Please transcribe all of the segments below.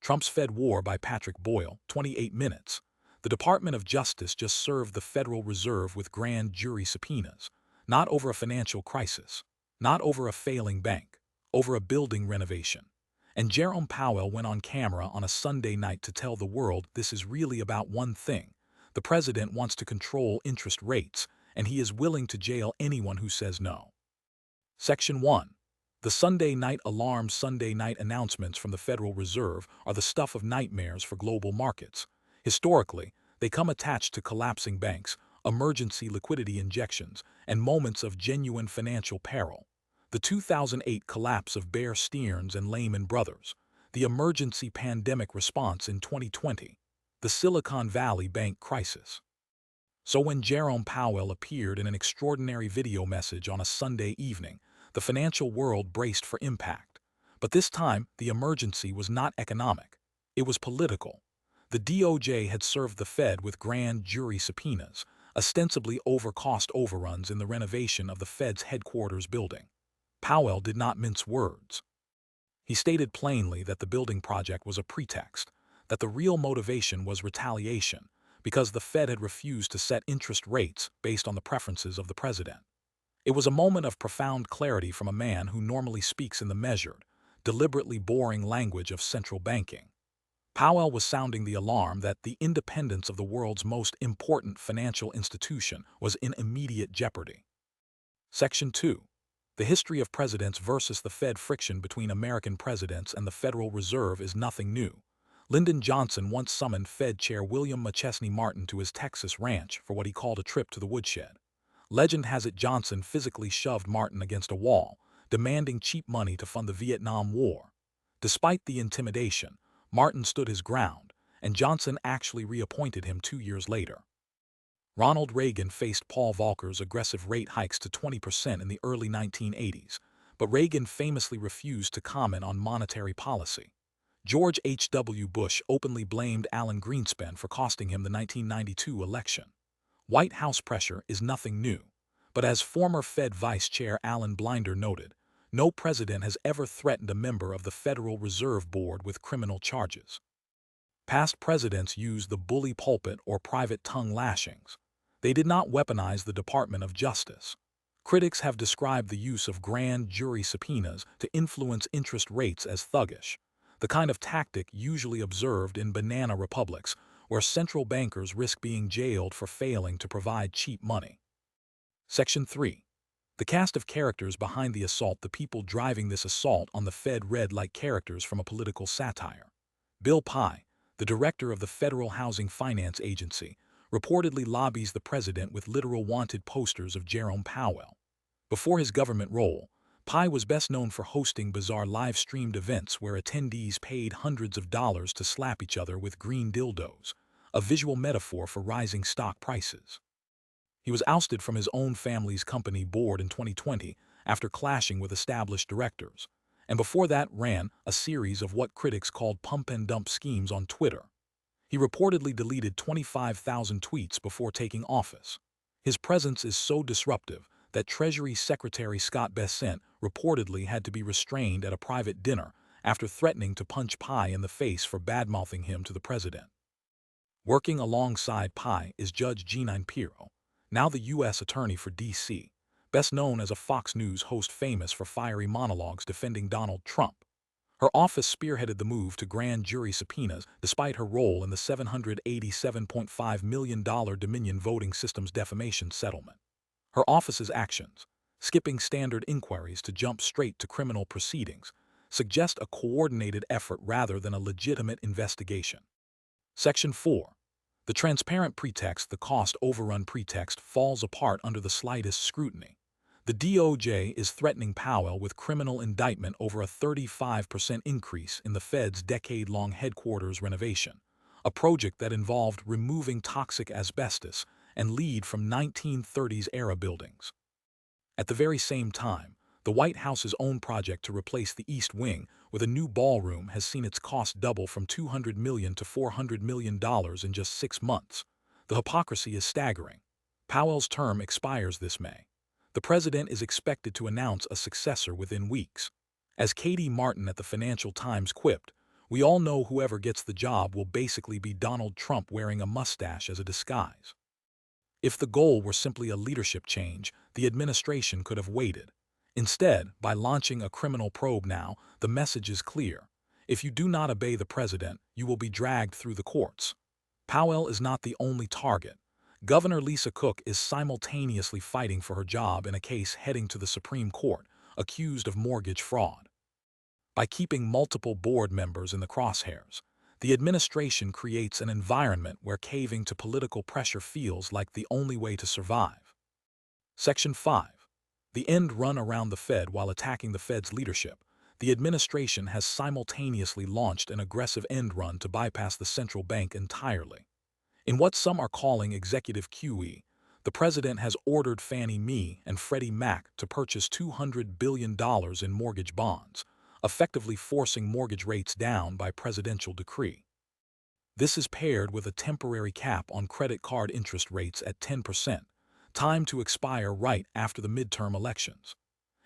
Trump's Fed War by Patrick Boyle, 28 minutes. The Department of Justice just served the Federal Reserve with grand jury subpoenas, not over a financial crisis, not over a failing bank, over a building renovation. And Jerome Powell went on camera on a Sunday night to tell the world this is really about one thing. The president wants to control interest rates, and he is willing to jail anyone who says no. Section 1. The Sunday night alarm. Sunday night announcements from the Federal Reserve are the stuff of nightmares for global markets. Historically, they come attached to collapsing banks, emergency liquidity injections, and moments of genuine financial peril. The 2008 collapse of Bear Stearns and Lehman Brothers, the emergency pandemic response in 2020, the Silicon Valley Bank crisis. So when Jerome Powell appeared in an extraordinary video message on a Sunday evening, the financial world braced for impact. But this time, the emergency was not economic. It was political. The DOJ had served the Fed with grand jury subpoenas, ostensibly over cost overruns in the renovation of the Fed's headquarters building. Powell did not mince words. He stated plainly that the building project was a pretext, that the real motivation was retaliation, because the Fed had refused to set interest rates based on the preferences of the president. It was a moment of profound clarity from a man who normally speaks in the measured, deliberately boring language of central banking. Powell was sounding the alarm that the independence of the world's most important financial institution was in immediate jeopardy. Section 2. The history of presidents versus the Fed. Friction between American presidents and the Federal Reserve is nothing new. Lyndon Johnson once summoned Fed Chair William McChesney Martin to his Texas ranch for what he called a trip to the woodshed. Legend has it Johnson physically shoved Martin against a wall, demanding cheap money to fund the Vietnam War. Despite the intimidation, Martin stood his ground, and Johnson actually reappointed him 2 years later. Ronald Reagan faced Paul Volcker's aggressive rate hikes to 20% in the early 1980s, but Reagan famously refused to comment on monetary policy. George H.W. Bush openly blamed Alan Greenspan for costing him the 1992 election. White House pressure is nothing new, but as former Fed Vice Chair Alan Blinder noted, no president has ever threatened a member of the Federal Reserve Board with criminal charges. Past presidents used the bully pulpit or private tongue lashings. They did not weaponize the Department of Justice. Critics have described the use of grand jury subpoenas to influence interest rates as thuggish, the kind of tactic usually observed in banana republics where central bankers risk being jailed for failing to provide cheap money. Section 3. The cast of characters behind the assault. The people driving this assault on the Fed read like characters from a political satire. Bill Nye, the director of the Federal Housing Finance Agency, reportedly lobbies the president with literal wanted posters of Jerome Powell. Before his government role, Nye was best known for hosting bizarre live-streamed events where attendees paid hundreds of dollars to slap each other with green dildos, a visual metaphor for rising stock prices. He was ousted from his own family's company board in 2020 after clashing with established directors, and before that ran a series of what critics called pump-and-dump schemes on Twitter. He reportedly deleted 25,000 tweets before taking office. His presence is so disruptive that Treasury Secretary Scott Bessent reportedly had to be restrained at a private dinner after threatening to punch Nye in the face for badmouthing him to the president. Working alongside Nye is Judge Jeanine Pirro, now the U.S. Attorney for D.C., best known as a Fox News host famous for fiery monologues defending Donald Trump. Her office spearheaded the move to grand jury subpoenas despite her role in the $787.5 million Dominion voting systems defamation settlement. Her office's actions, skipping standard inquiries to jump straight to criminal proceedings, suggest a coordinated effort rather than a legitimate investigation. Section 4. The transparent pretext. The cost overrun pretext falls apart under the slightest scrutiny. The DOJ is threatening Powell with criminal indictment over a 35% increase in the Fed's decade-long headquarters renovation, a project that involved removing toxic asbestos and lead from 1930s-era buildings. At the very same time, the White House's own project to replace the East Wing with a new ballroom has seen its cost double from $200 million to $400 million in just 6 months. The hypocrisy is staggering. Powell's term expires this May. The president is expected to announce a successor within weeks. As Katie Martin at the Financial Times quipped, We all know whoever gets the job will basically be Donald Trump wearing a mustache as a disguise. If the goal were simply a leadership change, the administration could have waited. Instead, by launching a criminal probe now, the message is clear. If you do not obey the president, you will be dragged through the courts. Powell is not the only target. Governor Lisa Cook is simultaneously fighting for her job in a case heading to the Supreme Court, accused of mortgage fraud. By keeping multiple board members in the crosshairs, the administration creates an environment where caving to political pressure feels like the only way to survive. Section 5. The end run around the Fed while attacking the Fed's leadership. The administration has simultaneously launched an aggressive end run to bypass the central bank entirely. In what some are calling executive QE, the president has ordered Fannie Mae and Freddie Mac to purchase $200 billion in mortgage bonds, effectively forcing mortgage rates down by presidential decree. This is paired with a temporary cap on credit card interest rates at 10%, timed to expire right after the midterm elections.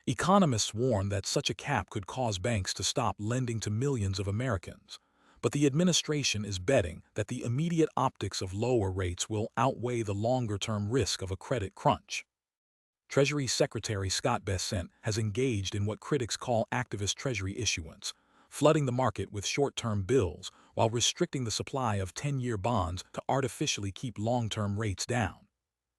Economists warn that such a cap could cause banks to stop lending to millions of Americans, but the administration is betting that the immediate optics of lower rates will outweigh the longer-term risk of a credit crunch. Treasury Secretary Scott Bessent has engaged in what critics call activist Treasury issuance, flooding the market with short-term bills while restricting the supply of 10-year bonds to artificially keep long-term rates down.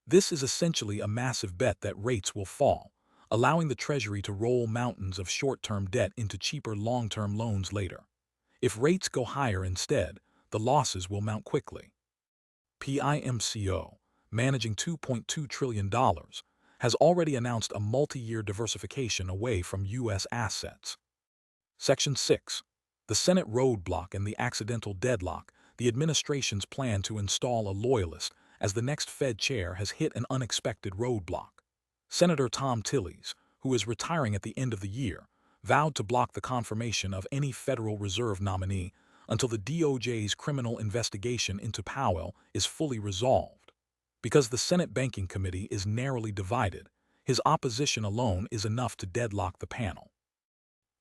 This is essentially a massive bet that rates will fall, allowing the Treasury to roll mountains of short-term debt into cheaper long-term loans later. If rates go higher instead, the losses will mount quickly. PIMCO, managing $2.2 trillion, has already announced a multi-year diversification away from U.S. assets. Section 6. The Senate roadblock and the accidental deadlock. The administration's plan to install a loyalist as the next Fed chair has hit an unexpected roadblock. Senator Tom Tillis, who is retiring at the end of the year, vowed to block the confirmation of any Federal Reserve nominee until the DOJ's criminal investigation into Powell is fully resolved. Because the Senate Banking Committee is narrowly divided, his opposition alone is enough to deadlock the panel.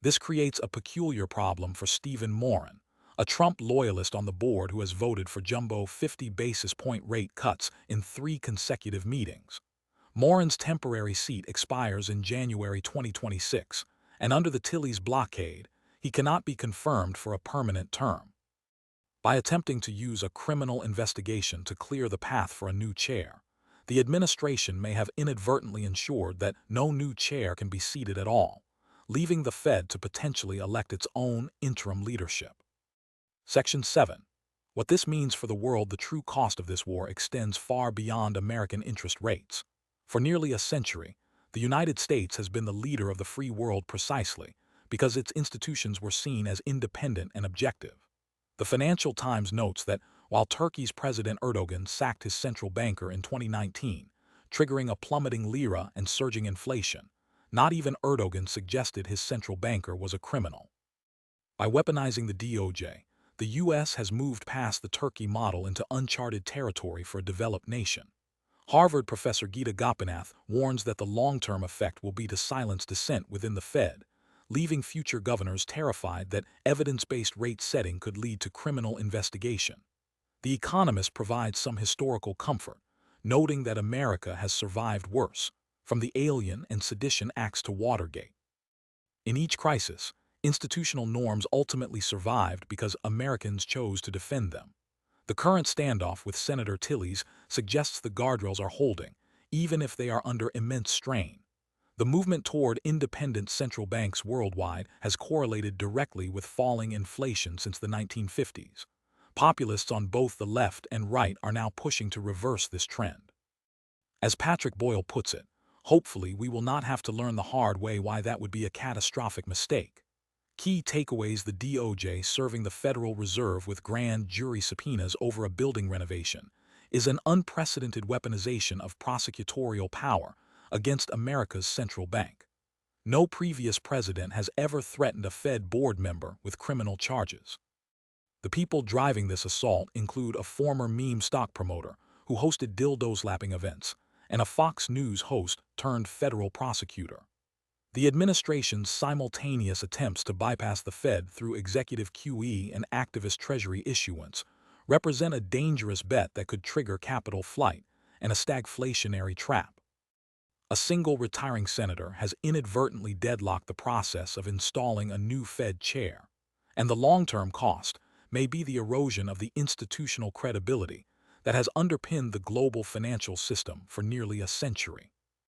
This creates a peculiar problem for Stephen Morin, a Trump loyalist on the board who has voted for jumbo 50 basis point rate cuts in 3 consecutive meetings. Morin's temporary seat expires in January 2026, and under the Tillis blockade, he cannot be confirmed for a permanent term. By attempting to use a criminal investigation to clear the path for a new chair, the administration may have inadvertently ensured that no new chair can be seated at all, leaving the Fed to potentially elect its own interim leadership. Section 7. What this means for the world. The true cost of this war extends far beyond American interest rates. For nearly a century, the United States has been the leader of the free world precisely because its institutions were seen as independent and objective. The Financial Times notes that while Turkey's President Erdogan sacked his central banker in 2019, triggering a plummeting lira and surging inflation, not even Erdogan suggested his central banker was a criminal. By weaponizing the DOJ, the U.S. has moved past the Turkey model into uncharted territory for a developed nation. Harvard professor Geeta Gopinath warns that the long-term effect will be to silence dissent within the Fed, leaving future governors terrified that evidence-based rate setting could lead to criminal investigation. The Economist provides some historical comfort, noting that America has survived worse, from the Alien and Sedition Acts to Watergate. In each crisis, institutional norms ultimately survived because Americans chose to defend them. The current standoff with Senator Tillis suggests the guardrails are holding, even if they are under immense strain. The movement toward independent central banks worldwide has correlated directly with falling inflation since the 1950s. Populists on both the left and right are now pushing to reverse this trend. As Patrick Boyle puts it, hopefully we will not have to learn the hard way why that would be a catastrophic mistake. Key takeaways: the DOJ serving the Federal Reserve with grand jury subpoenas over a building renovation is an unprecedented weaponization of prosecutorial power against America's central bank. No previous president has ever threatened a Fed board member with criminal charges. The people driving this assault include a former meme stock promoter who hosted dildo slapping events and a Fox News host turned federal prosecutor. The administration's simultaneous attempts to bypass the Fed through executive QE and activist Treasury issuance represent a dangerous bet that could trigger capital flight and a stagflationary trap. A single retiring senator has inadvertently deadlocked the process of installing a new Fed chair, and the long-term cost may be the erosion of the institutional credibility that has underpinned the global financial system for nearly a century.